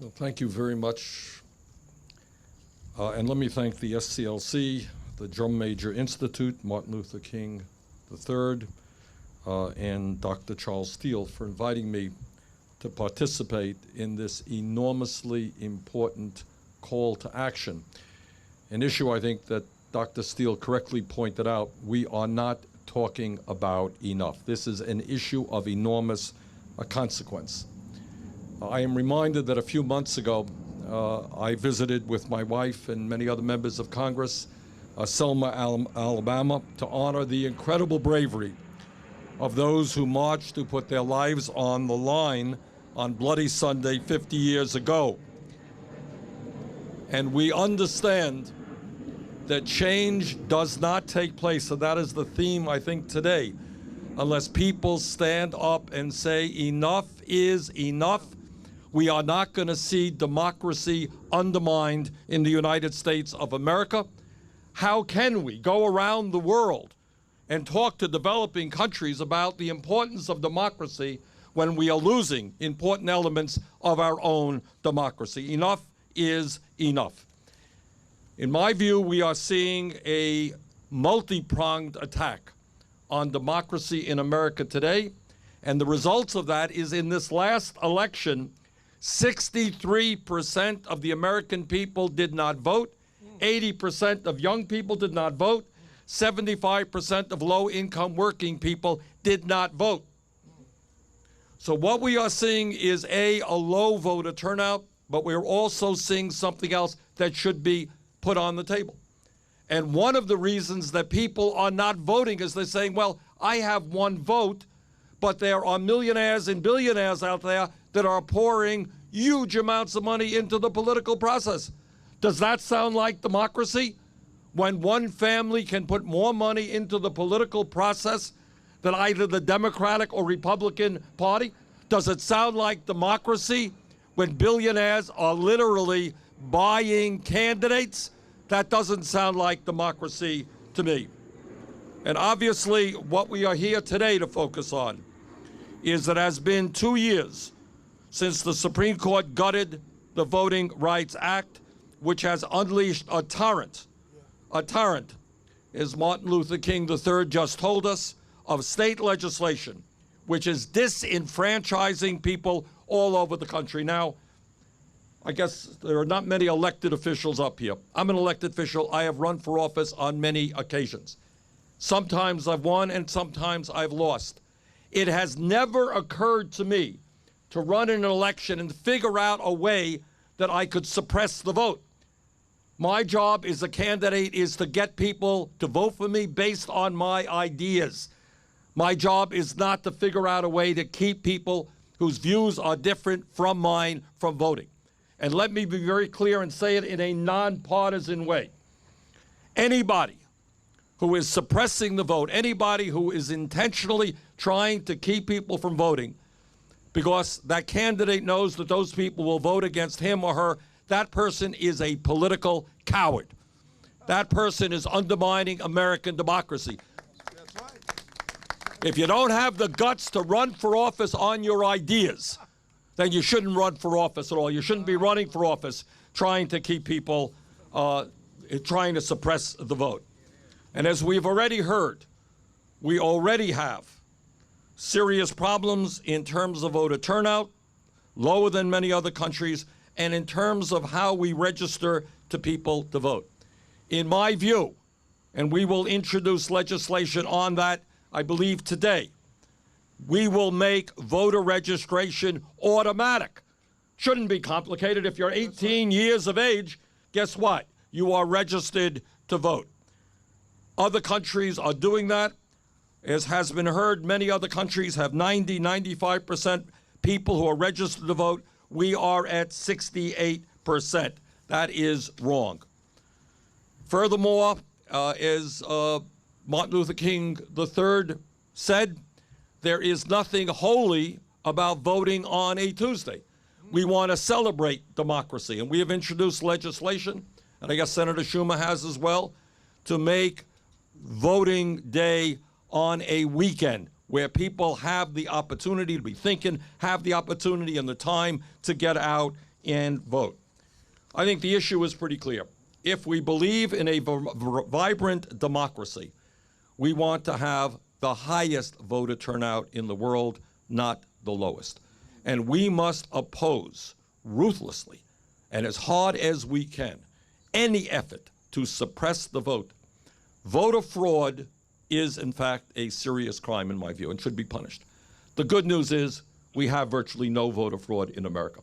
Well, thank you very much. And let me thank the SCLC, the Drum Major Institute, Martin Luther King III, and Dr. Charles Steele for inviting me to participate in this enormously important call to action. An issue I think that Dr. Steele correctly pointed out, we are not talking about enough. This is an issue of enormous consequence. I am reminded that a few months ago, I visited with my wife and many other members of Congress, Selma, Alabama, to honor the incredible bravery of those who marched, who put their lives on the line on Bloody Sunday 50 years ago. And we understand that change does not take place, and that is the theme, I think, today, unless people stand up and say enough is enough. We are not going to see democracy undermined in the United States of America. How can we go around the world and talk to developing countries about the importance of democracy when we are losing important elements of our own democracy? Enough is enough. In my view, we are seeing a multi-pronged attack on democracy in America today, and the results of that is in this last election, 63% of the American people did not vote, 80% of young people did not vote, 75% of low-income working people did not vote. So what we are seeing is a low voter turnout, but we're also seeing something else that should be put on the table. And one of the reasons that people are not voting is they're saying, well, I have one vote, but there are millionaires and billionaires out there that are pouring huge amounts of money into the political process. Does that sound like democracy? When one family can put more money into the political process than either the Democratic or Republican Party? Does it sound like democracy when billionaires are literally buying candidates? That doesn't sound like democracy to me. And obviously, what we are here today to focus on is that it has been 2 years since the Supreme Court gutted the Voting Rights Act, which has unleashed a torrent, as Martin Luther King III just told us, of state legislation, which is disenfranchising people all over the country. Now, I guess there are not many elected officials up here. I'm an elected official. I have run for office on many occasions. Sometimes I've won and sometimes I've lost. It has never occurred to me to run in an election and figure out a way that I could suppress the vote. My job as a candidate is to get people to vote for me based on my ideas. My job is not to figure out a way to keep people whose views are different from mine from voting. And let me be very clear and say it in a nonpartisan way. Anybody who is suppressing the vote, anybody who is intentionally trying to keep people from voting because that candidate knows that those people will vote against him or her, that person is a political coward. That person is undermining American democracy. That's right. If you don't have the guts to run for office on your ideas, then you shouldn't run for office at all. You shouldn't be running for office trying to keep people, trying to suppress the vote. And as we've already heard, we already have serious problems in terms of voter turnout, lower than many other countries, and in terms of how we register to people to vote. In my view, and we will introduce legislation on that, I believe today, we will make voter registration automatic. Shouldn't be complicated. If you're 18 years of age, guess what? You are registered to vote. Other countries are doing that. As has been heard, many other countries have 90, 95% people who are registered to vote. We are at 68%. That is wrong. Furthermore, as Martin Luther King III said, there is nothing holy about voting on a Tuesday. We want to celebrate democracy, and we have introduced legislation, and I guess Senator Schumer has as well, to make voting day on a weekend where people have the opportunity to be thinking, have the opportunity and the time to get out and vote. I think the issue is pretty clear. If we believe in a vibrant democracy, we want to have the highest voter turnout in the world, not the lowest. And we must oppose ruthlessly and as hard as we can any effort to suppress the vote. Voter fraud is, in fact, a serious crime in my view and should be punished. The good news is we have virtually no voter fraud in America.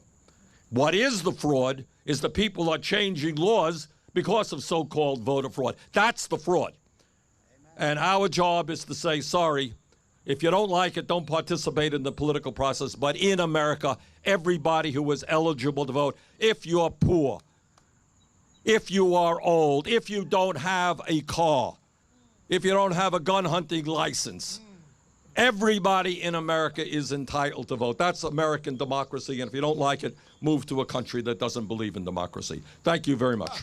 What is the fraud is the people are changing laws because of so-called voter fraud. That's the fraud. And our job is to say, sorry, if you don't like it, don't participate in the political process. But in America, everybody who is eligible to vote, if you're poor, if you are old, if you don't have a car, if you don't have a gun hunting license, everybody in America is entitled to vote. That's American democracy. And if you don't like it, move to a country that doesn't believe in democracy. Thank you very much.